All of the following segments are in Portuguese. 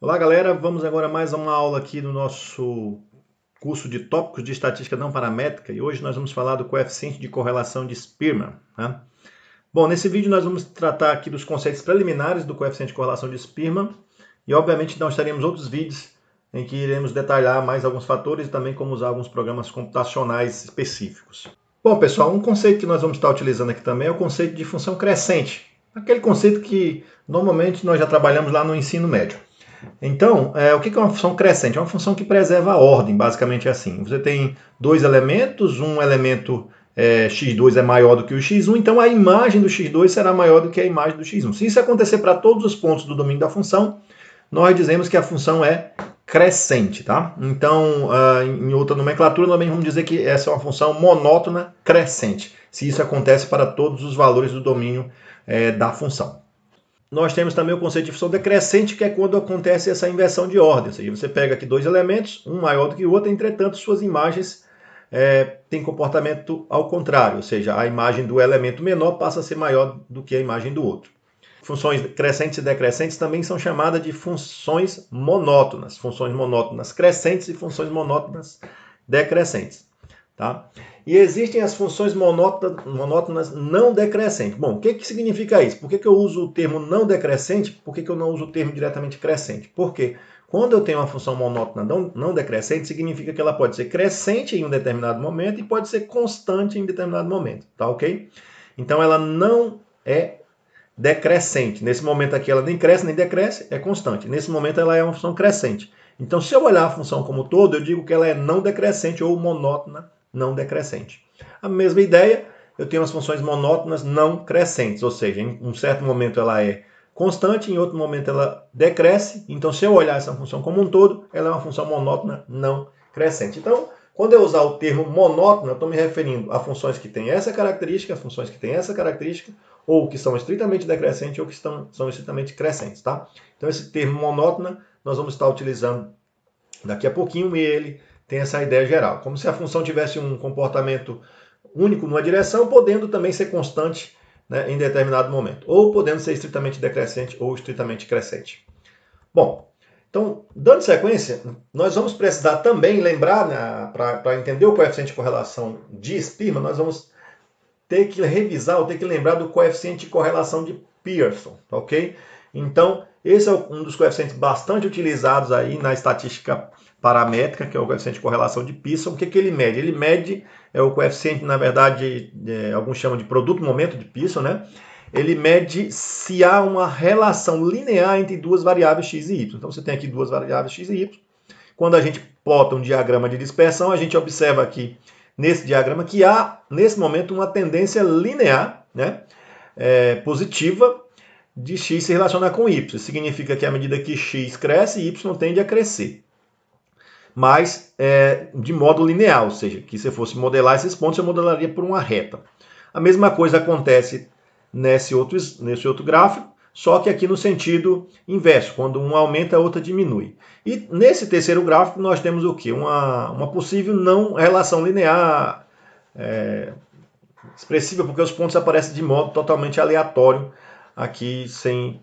Olá, galera. Vamos agora mais a uma aula aqui no nosso curso de tópicos de estatística não paramétrica e hoje nós vamos falar do coeficiente de correlação de Spearman, né? Bom, nesse vídeo nós vamos tratar aqui dos conceitos preliminares do coeficiente de correlação de Spearman e obviamente nós teremos outros vídeos em que iremos detalhar mais alguns fatores e também como usar alguns programas computacionais específicos. Bom, pessoal, um conceito que nós vamos estar utilizando aqui também é o conceito de função crescente, aquele conceito que normalmente nós já trabalhamos lá no ensino médio. Então, o que é uma função crescente? É uma função que preserva a ordem, basicamente é assim. Você tem dois elementos, um elemento x2 é maior do que o x1, então a imagem do x2 será maior do que a imagem do x1. Se isso acontecer para todos os pontos do domínio da função, nós dizemos que a função é crescente, tá? Então, em outra nomenclatura, nós vamos dizer que essa é uma função monótona crescente, se isso acontece para todos os valores do domínio da função. Nós temos também o conceito de função decrescente, que é quando acontece essa inversão de ordem. Ou seja, você pega aqui dois elementos, um maior do que o outro, entretanto, suas imagens têm comportamento ao contrário. Ou seja, a imagem do elemento menor passa a ser maior do que a imagem do outro. Funções crescentes e decrescentes também são chamadas de funções monótonas. Funções monótonas crescentes e funções monótonas decrescentes. Tá? E existem as funções monótonas não decrescentes. Bom, o que significa isso? Por que eu uso o termo não decrescente? Por que eu não uso o termo diretamente crescente? Porque quando eu tenho uma função monótona não decrescente, significa que ela pode ser crescente em um determinado momento e pode ser constante em determinado momento. Tá ok? Então ela não é decrescente. Nesse momento aqui ela nem cresce nem decresce, é constante. Nesse momento ela é uma função crescente. Então se eu olhar a função como um todo, eu digo que ela é não decrescente ou monótona não decrescente. A mesma ideia, eu tenho as funções monótonas não crescentes, ou seja, em um certo momento ela é constante, em outro momento ela decresce. Então se eu olhar essa função como um todo, ela é uma função monótona não crescente. Então, quando eu usar o termo monótono, eu estou me referindo a funções que têm essa característica, funções que têm essa característica, ou que são estritamente decrescentes ou que são estritamente crescentes, tá? Então esse termo monótona nós vamos estar utilizando daqui a pouquinho e ele tem essa ideia geral. Como se a função tivesse um comportamento único numa direção, podendo também ser constante, né, em determinado momento. Ou podendo ser estritamente decrescente ou estritamente crescente. Bom, então, dando sequência, nós vamos precisar também lembrar, né, para entender o coeficiente de correlação de Spearman, nós vamos ter que revisar ou ter que lembrar do coeficiente de correlação de Pearson, ok? Então, esse é um dos coeficientes bastante utilizados aí na estatística paramétrica, que é o coeficiente de correlação de Pearson. O que ele mede? Ele mede o coeficiente, na verdade, alguns chamam de produto-momento de Pearson, né? Ele mede se há uma relação linear entre duas variáveis x e y. Então, você tem aqui duas variáveis x e y. Quando a gente plota um diagrama de dispersão, a gente observa aqui nesse diagrama que há, nesse momento, uma tendência linear, né, positiva de x se relacionar com y. Isso significa que à medida que x cresce, y tende a crescer. Mas de modo linear, ou seja, que se eu fosse modelar esses pontos, eu modelaria por uma reta. A mesma coisa acontece nesse outro gráfico, só que aqui no sentido inverso, quando um aumenta, a outra diminui. E nesse terceiro gráfico nós temos o quê? Uma possível não relação linear expressiva, porque os pontos aparecem de modo totalmente aleatório aqui, sem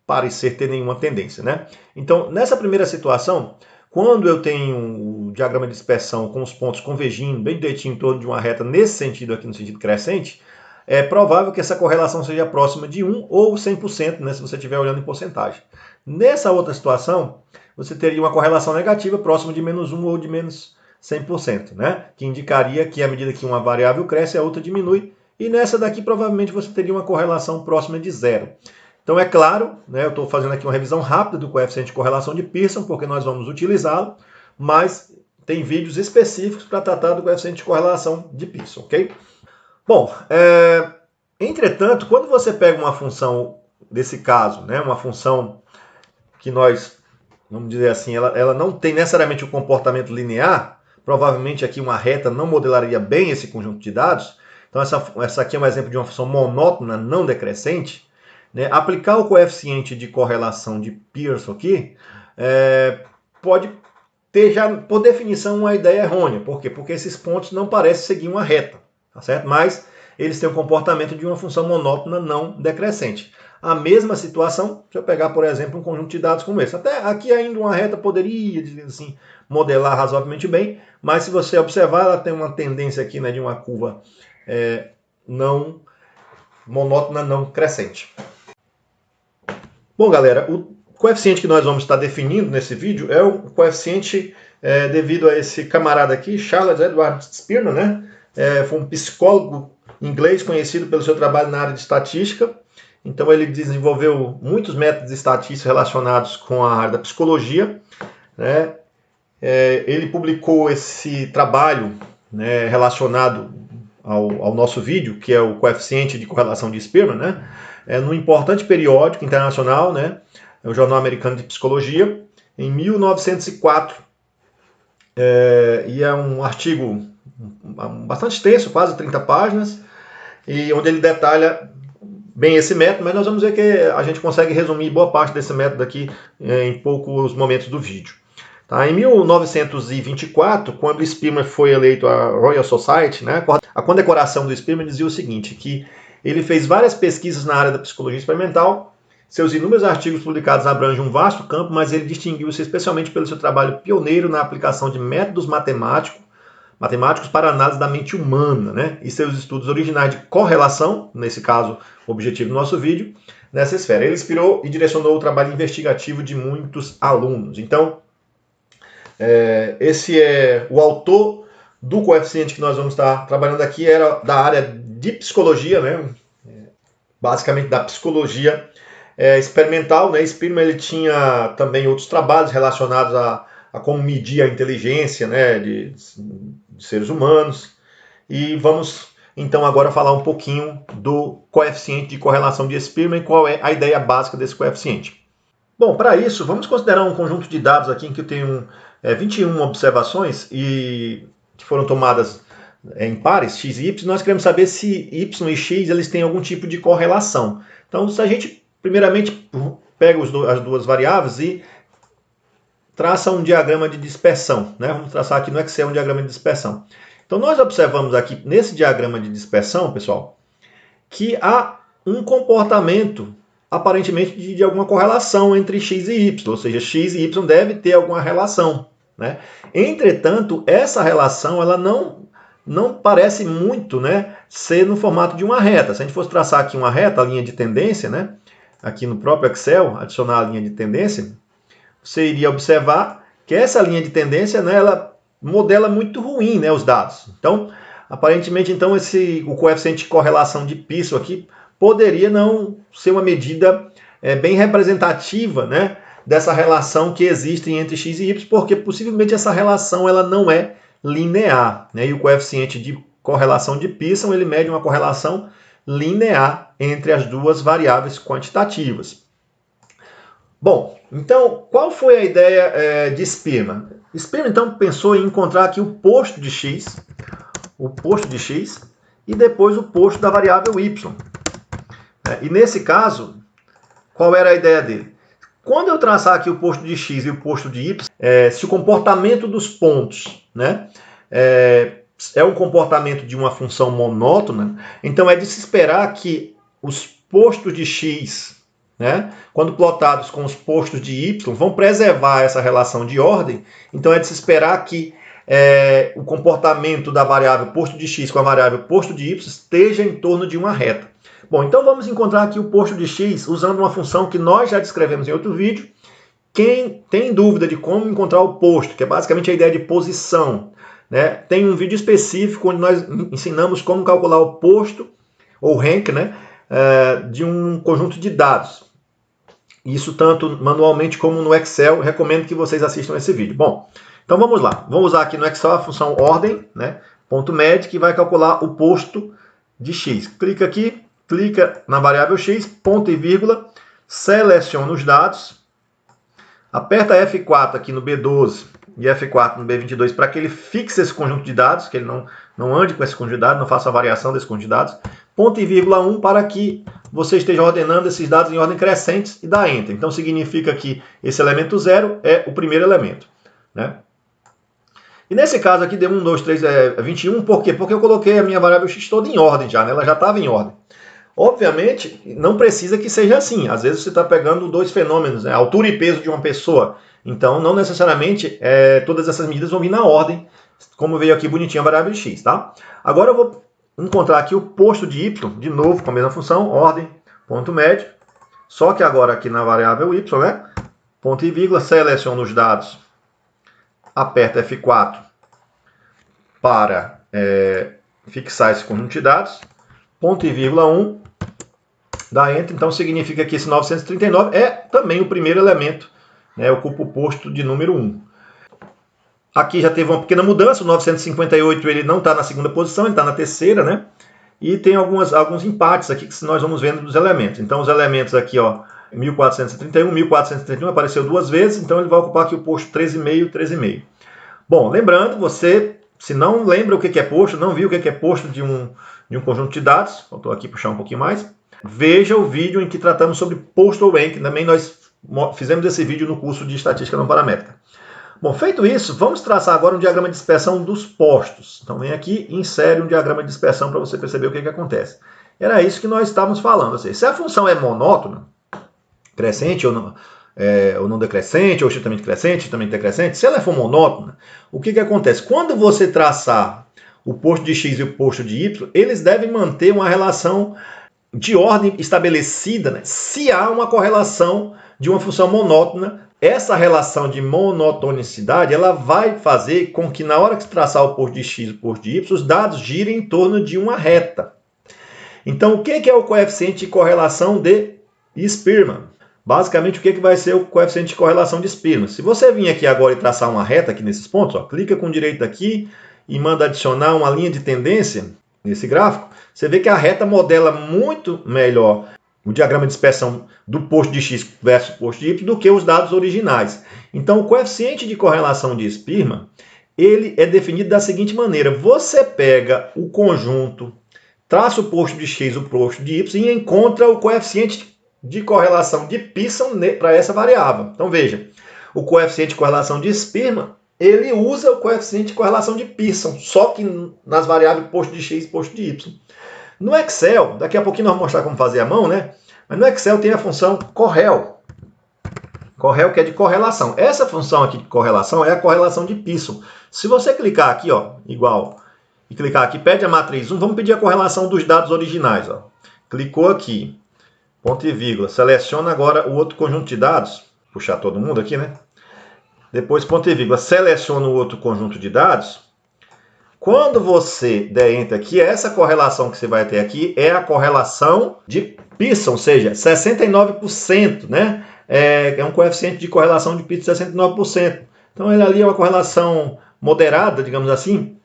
parecer ter nenhuma tendência, né? Então, nessa primeira situação, quando eu tenho o diagrama de dispersão com os pontos convergindo bem direitinho em torno de uma reta nesse sentido aqui, no sentido crescente, é provável que essa correlação seja próxima de 1 ou 100%, né, se você estiver olhando em porcentagem. Nessa outra situação, você teria uma correlação negativa próxima de menos 1 ou de menos 100%, né, que indicaria que à medida que uma variável cresce, a outra diminui. E nessa daqui, provavelmente, você teria uma correlação próxima de zero. Então, é claro, né, eu estou fazendo aqui uma revisão rápida do coeficiente de correlação de Pearson, porque nós vamos utilizá-lo, mas tem vídeos específicos para tratar do coeficiente de correlação de Pearson, ok? Bom, entretanto, quando você pega uma função desse caso, né, uma função que nós, vamos dizer assim, ela não tem necessariamente o comportamento linear, provavelmente aqui uma reta não modelaria bem esse conjunto de dados, então essa aqui é um exemplo de uma função monótona não decrescente, né? Aplicar o coeficiente de correlação de Pearson aqui pode ter já, por definição, uma ideia errônea. Por quê? Porque esses pontos não parecem seguir uma reta, tá certo? Mas eles têm o comportamento de uma função monótona não decrescente. a mesma situação, se eu pegar, por exemplo, um conjunto de dados como esse. Até aqui ainda uma reta poderia, assim, modelar razoavelmente bem, mas se você observar, ela tem uma tendência aqui, né, de uma curva não monótona, não crescente. Bom, galera, o coeficiente que nós vamos estar definindo nesse vídeo é o coeficiente devido a esse camarada aqui, Charles Edward Spearman, né? Foi um psicólogo inglês conhecido pelo seu trabalho na área de estatística. Então ele desenvolveu muitos métodos estatísticos relacionados com a área da psicologia, né? Ele publicou esse trabalho, né, relacionado ao nosso vídeo, que é o coeficiente de correlação de Spearman, né? Num importante periódico internacional, né? É o Jornal Americano de Psicologia, em 1904. E é um artigo bastante extenso, quase 30 páginas, e onde ele detalha bem esse método, mas nós vamos ver que a gente consegue resumir boa parte desse método aqui em poucos momentos do vídeo. Tá? Em 1924, quando Spearman foi eleito à Royal Society, né, a condecoração do Spearman dizia o seguinte, que ele fez várias pesquisas na área da psicologia experimental, seus inúmeros artigos publicados abrangem um vasto campo, mas ele distinguiu-se especialmente pelo seu trabalho pioneiro na aplicação de métodos matemáticos para análise da mente humana, né, e seus estudos originais de correlação, nesse caso, o objetivo do nosso vídeo, nessa esfera. Ele inspirou e direcionou o trabalho investigativo de muitos alunos. Então, esse é o autor do coeficiente que nós vamos estar trabalhando aqui, era da área de psicologia, né? Basicamente da psicologia experimental, né? Spearman ele tinha também outros trabalhos relacionados a como medir a inteligência, né, de seres humanos. E vamos então agora falar um pouquinho do coeficiente de correlação de Spearman e qual é a ideia básica desse coeficiente. Bom, para isso, vamos considerar um conjunto de dados aqui em que eu tenho 21 observações e que foram tomadas em pares, x e y. Nós queremos saber se y e x eles têm algum tipo de correlação. Então, se a gente primeiramente pega as duas variáveis e traça um diagrama de dispersão, né? Vamos traçar aqui no Excel um diagrama de dispersão. Então, nós observamos aqui nesse diagrama de dispersão, pessoal, que há um comportamento aparentemente de alguma correlação entre x e y, ou seja, x e y deve ter alguma relação, né? Entretanto, essa relação ela não parece muito, né, ser no formato de uma reta. Se a gente fosse traçar aqui uma reta, a linha de tendência, né, aqui no próprio Excel, adicionar a linha de tendência, você iria observar que essa linha de tendência, né, ela modela muito ruim, né, os dados. Então, aparentemente, então, o coeficiente de correlação de Pearson aqui poderia não ser uma medida bem representativa, né, dessa relação que existe entre x e y, porque possivelmente essa relação ela não é linear, né, e o coeficiente de correlação de Pearson ele mede uma correlação linear entre as duas variáveis quantitativas. Bom, então, qual foi a ideia de Spearman? Spearman, então, pensou em encontrar aqui o posto de x, e depois o posto da variável y. E nesse caso, qual era a ideia dele? Quando eu traçar aqui o posto de x e o posto de y, se o comportamento dos pontos, né, é um comportamento de uma função monótona, então é de se esperar que os postos de x, né, quando plotados com os postos de y, vão preservar essa relação de ordem. Então é de se esperar que o comportamento da variável posto de x com a variável posto de y esteja em torno de uma reta. Bom, então vamos encontrar aqui o posto de x usando uma função que nós já descrevemos em outro vídeo. Quem tem dúvida de como encontrar o posto, que é basicamente a ideia de posição, né, tem um vídeo específico onde nós ensinamos como calcular o posto, ou rank, né, de um conjunto de dados. Isso tanto manualmente como no Excel. Recomendo que vocês assistam esse vídeo. Bom, então vamos lá. Vamos usar aqui no Excel a função ordem, né, .med, que vai calcular o posto de x. Clica aqui, clica na variável x, ponto e vírgula, seleciona os dados, aperta F4 aqui no B12 e F4 no B22 para que ele fixe esse conjunto de dados, que ele não ande com esse conjunto de dados, não faça a variação desse conjunto de dados, ponto e vírgula 1 para que você esteja ordenando esses dados em ordem crescente e dá Enter. Então significa que esse elemento 0 é o primeiro elemento, né? E nesse caso aqui deu 1, 2, 3, 21, por quê? Porque eu coloquei a minha variável x toda em ordem já, né? Ela já estava em ordem. Obviamente, não precisa que seja assim. Às vezes você está pegando dois fenômenos, né? Altura e peso de uma pessoa. Então, não necessariamente todas essas medidas vão vir na ordem, como veio aqui bonitinho a variável de x, tá? Agora eu vou encontrar aqui o posto de y, de novo, com a mesma função, ordem, ponto médio. Só que agora aqui na variável y, né? Ponto e vírgula, seleciono os dados, aperto F4 para fixar esse conjunto de dados, ponto e vírgula 1, dá Enter. Então significa que esse 939 é também o primeiro elemento, né? Ocupa o posto de número 1. Aqui já teve uma pequena mudança, o 958 ele não está na segunda posição, ele está na terceira, né? E tem alguns empates aqui que nós vamos vendo dos elementos. Então os elementos aqui, ó, 1431, 1431 apareceu duas vezes, então ele vai ocupar aqui o posto 13,5, 13,5. Bom, lembrando, você, se não lembra o que é posto, não viu o que é posto de um conjunto de dados, faltou aqui puxar um pouquinho mais, veja o vídeo em que tratamos sobre posto ou rank, também nós fizemos esse vídeo no curso de estatística não paramétrica. Bom, feito isso, vamos traçar agora um diagrama de dispersão dos postos. Então vem aqui e insere um diagrama de dispersão para você perceber o que acontece. Era isso que nós estávamos falando. Ou seja, se a função é monótona, crescente ou não decrescente, ou extremamente crescente, extremamente decrescente, se ela for monótona, o que acontece? Quando você traçar o posto de x e o posto de y, eles devem manter uma relação de ordem estabelecida, né? Se há uma correlação de uma função monótona. Essa relação de monotonicidade, ela vai fazer com que na hora que se traçar o posto de x e o posto de y, os dados girem em torno de uma reta. Então, o que é o coeficiente de correlação de Spearman? Basicamente, o que vai ser o coeficiente de correlação de Spearman? Se você vir aqui agora e traçar uma reta aqui nesses pontos, ó, clica com o direito aqui e manda adicionar uma linha de tendência nesse gráfico, você vê que a reta modela muito melhor o diagrama de dispersão do posto de x versus o posto de y do que os dados originais. Então, o coeficiente de correlação de Spearman, ele é definido da seguinte maneira. Você pega o conjunto, traça o posto de x e o posto de y e encontra o coeficiente de correlação de Pearson para essa variável. Então, veja, o coeficiente de correlação de Spearman, ele usa o coeficiente de correlação de Pearson, só que nas variáveis posto de x e posto de y. No Excel, daqui a pouquinho nós vamos mostrar como fazer a mão, né? Mas no Excel tem a função correl. Correl que é de correlação. Essa função aqui de correlação é a correlação de Pearson. Se você clicar aqui, ó, igual, e clicar aqui, pede a matriz 1, vamos pedir a correlação dos dados originais, ó. Clicou aqui, ponto e vírgula, seleciona agora o outro conjunto de dados, puxar todo mundo aqui, né? Depois, ponto e vírgula, seleciona o outro conjunto de dados. Quando você der Enter aqui, essa correlação que você vai ter aqui é a correlação de Pearson, ou seja, 69%, né? É um coeficiente de correlação de Pearson de 69%. Então, ele ali é uma correlação moderada, digamos assim.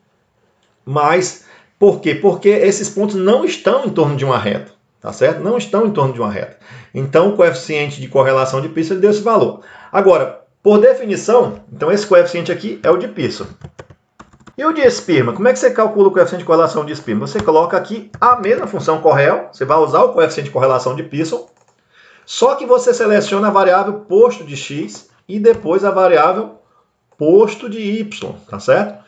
Mas, por quê? Porque esses pontos não estão em torno de uma reta, tá certo? Não estão em torno de uma reta. Então, o coeficiente de correlação de Pearson deu esse valor. Agora, por definição, então esse coeficiente aqui é o de Pearson. E o de Spearman? Como é que você calcula o coeficiente de correlação de Spearman? Você coloca aqui a mesma função correl, você vai usar o coeficiente de correlação de Pearson, só que você seleciona a variável posto de x e depois a variável posto de y, tá certo?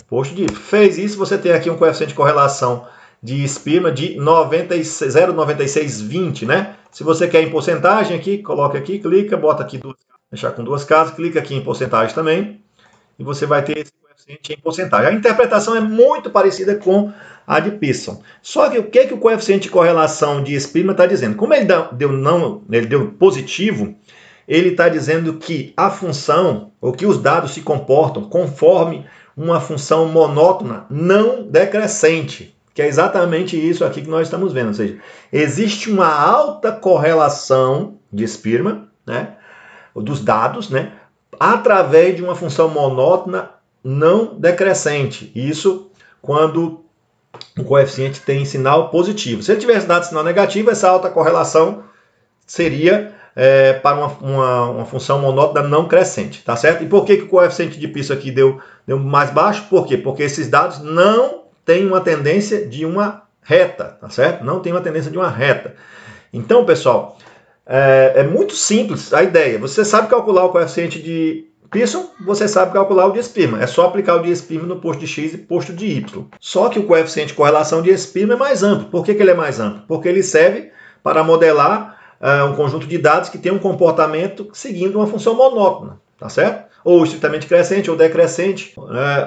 Posto de y. Fez isso, você tem aqui um coeficiente de correlação de Spearman de 0,9620, né? Se você quer em porcentagem aqui, coloca aqui, clica, bota aqui, deixar com duas casas, clica aqui em porcentagem também, e você vai ter esse coeficiente em porcentagem. A interpretação é muito parecida com a de Pearson. Só que o que o coeficiente de correlação de Spearman está dizendo? Como ele deu positivo, ele está dizendo que a função, ou que os dados se comportam conforme uma função monótona não decrescente, que é exatamente isso aqui que nós estamos vendo. Ou seja, existe uma alta correlação de Spearman, né, dos dados, né, através de uma função monótona não decrescente. Isso quando o coeficiente tem sinal positivo. Se ele tivesse dado sinal negativo, essa alta correlação seria para uma função monótona não crescente, tá certo? E por que o coeficiente de Pearson aqui deu mais baixo? Por quê? Porque esses dados não têm uma tendência de uma reta, tá certo? Não tem uma tendência de uma reta. Então, pessoal, é muito simples a ideia. Você sabe calcular o coeficiente de Pearson, você sabe calcular o de Spearman. É só aplicar o de Spearman no posto de X e posto de Y. Só que o coeficiente de correlação de Spearman é mais amplo. Por que ele é mais amplo? Porque ele serve para modelar um conjunto de dados que tem um comportamento seguindo uma função monótona, tá certo? Ou estritamente crescente ou decrescente,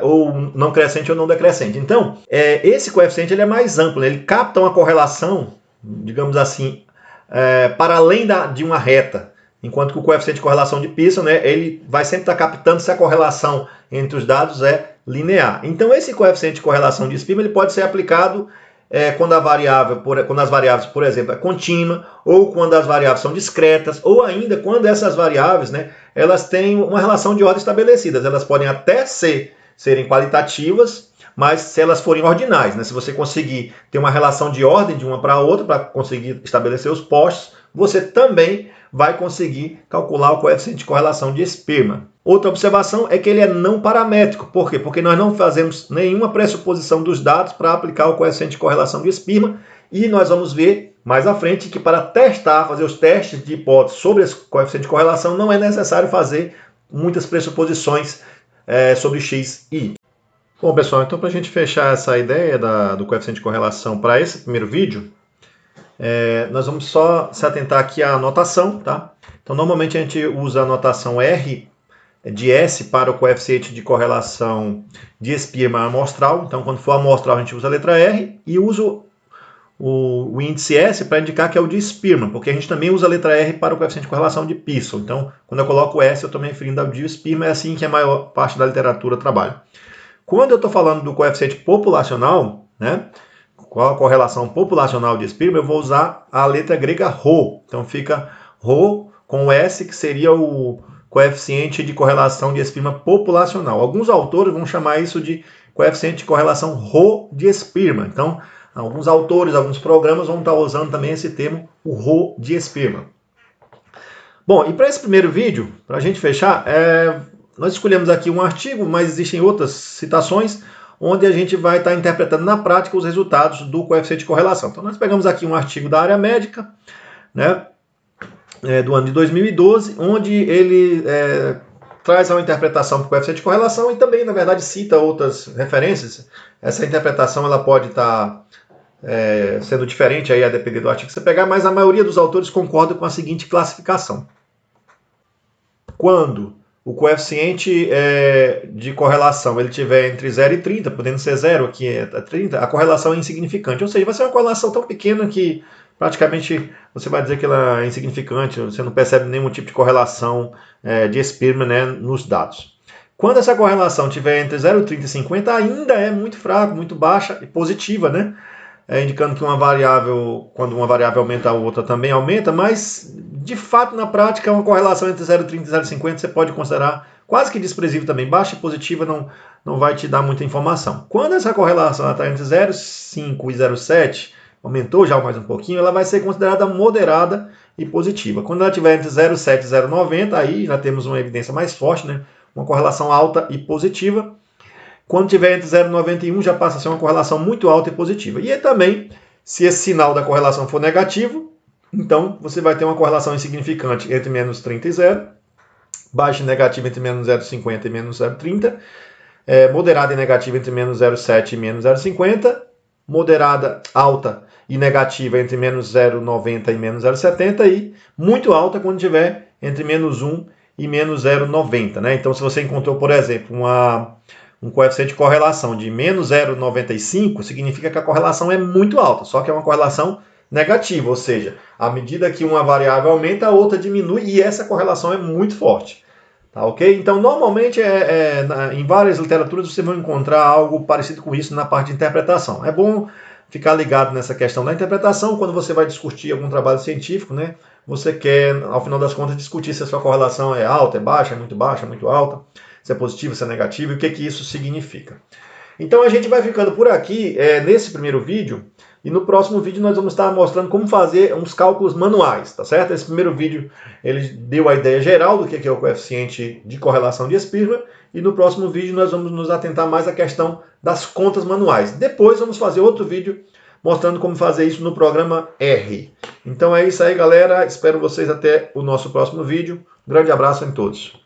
ou não crescente ou não decrescente. Então, esse coeficiente ele é mais amplo, né? Ele capta uma correlação, digamos assim, para além de uma reta. Enquanto que o coeficiente de correlação de Pearson, né, ele vai sempre estar captando se a correlação entre os dados é linear. Então, esse coeficiente de correlação de Spearman ele pode ser aplicado quando as variáveis, por exemplo, é contínua, ou quando as variáveis são discretas, ou ainda quando essas variáveis, né, elas têm uma relação de ordem estabelecida. Elas podem até serem qualitativas, mas se elas forem ordinais, né, se você conseguir ter uma relação de ordem de uma para a outra, para conseguir estabelecer os postos, você também vai conseguir calcular o coeficiente de correlação de Spearman. Outra observação é que ele é não paramétrico. Por quê? Porque nós não fazemos nenhuma pressuposição dos dados para aplicar o coeficiente de correlação de Spearman, e nós vamos ver mais à frente que para fazer os testes de hipótese sobre esse coeficiente de correlação, não é necessário fazer muitas pressuposições sobre X e Y. Bom, pessoal, então para a gente fechar essa ideia do coeficiente de correlação para esse primeiro vídeo, nós vamos só se atentar aqui à notação, tá? Então, normalmente a gente usa a notação R de S para o coeficiente de correlação de Spearman amostral. Então, quando for amostral, a gente usa a letra R e usa o índice S para indicar que é o de Spearman, porque a gente também usa a letra R para o coeficiente de correlação de Pearson. Então, quando eu coloco S, eu estou me referindo ao de Spearman, é assim que a maior parte da literatura trabalha. Quando eu estou falando do coeficiente populacional, né? Qual a correlação populacional de Spearman, eu vou usar a letra grega ρ. Então fica ρ com S, que seria o coeficiente de correlação de Spearman populacional. Alguns autores vão chamar isso de coeficiente de correlação ρ de Spearman. Então, alguns autores, alguns programas vão estar usando também esse termo, o ρ de Spearman. Bom, e para esse primeiro vídeo, para a gente fechar, nós escolhemos aqui um artigo, mas existem outras citações, onde a gente vai estar interpretando na prática os resultados do coeficiente de correlação. Então, nós pegamos aqui um artigo da área médica, né, do ano de 2012, onde ele traz uma interpretação do coeficiente de correlação e também, na verdade, cita outras referências. Essa interpretação ela pode estar sendo diferente aí a depender do artigo que você pegar, mas a maioria dos autores concorda com a seguinte classificação. Quando o coeficiente de correlação ele tiver entre 0 e 30, podendo ser 0, aqui é 30, a correlação é insignificante. Ou seja, vai ser uma correlação tão pequena que praticamente você vai dizer que ela é insignificante, você não percebe nenhum tipo de correlação de Spearman, né, nos dados. Quando essa correlação tiver entre 0, 30 e 50, ainda é muito fraca, muito baixa e positiva, né? Indicando que quando uma variável aumenta, a outra também aumenta, mas de fato, na prática, uma correlação entre 0,30 e 0,50 você pode considerar quase que desprezível também. Baixa e positiva não vai te dar muita informação. Quando essa correlação está entre 0,5 e 0,7, aumentou já mais um pouquinho, ela vai ser considerada moderada e positiva. Quando ela estiver entre 0,7 e 0,90, aí já temos uma evidência mais forte, né? Uma correlação alta e positiva. Quando tiver entre 0,91 já passa a ser uma correlação muito alta e positiva. E também, se esse sinal da correlação for negativo, então você vai ter uma correlação insignificante entre menos 30 e 0, baixa e negativa entre menos 0,50 e menos 0,30, moderada e negativa entre menos 0,7 e menos 0,50, moderada, alta e negativa entre menos 0,90 e menos 0,70 e muito alta quando tiver entre menos 1 e menos 0,90. Né? Então, se você encontrou, por exemplo, um coeficiente de correlação de menos 0,95, significa que a correlação é muito alta, só que é uma correlação negativa, ou seja, à medida que uma variável aumenta, a outra diminui e essa correlação é muito forte. Tá, ok? Então, normalmente, em várias literaturas você vai encontrar algo parecido com isso na parte de interpretação. É bom ficar ligado nessa questão da interpretação quando você vai discutir algum trabalho científico, né? Você quer, ao final das contas, discutir se a sua correlação é alta, é baixa, é muito alta, se é positiva, se é negativa e o que isso significa. Então, a gente vai ficando por aqui nesse primeiro vídeo. E no próximo vídeo nós vamos estar mostrando como fazer uns cálculos manuais, tá certo? Esse primeiro vídeo ele deu a ideia geral do que é o coeficiente de correlação de Spearman e no próximo vídeo nós vamos nos atentar mais à questão das contas manuais. Depois vamos fazer outro vídeo mostrando como fazer isso no programa R. Então é isso aí, galera. Espero vocês até o nosso próximo vídeo. Um grande abraço em todos.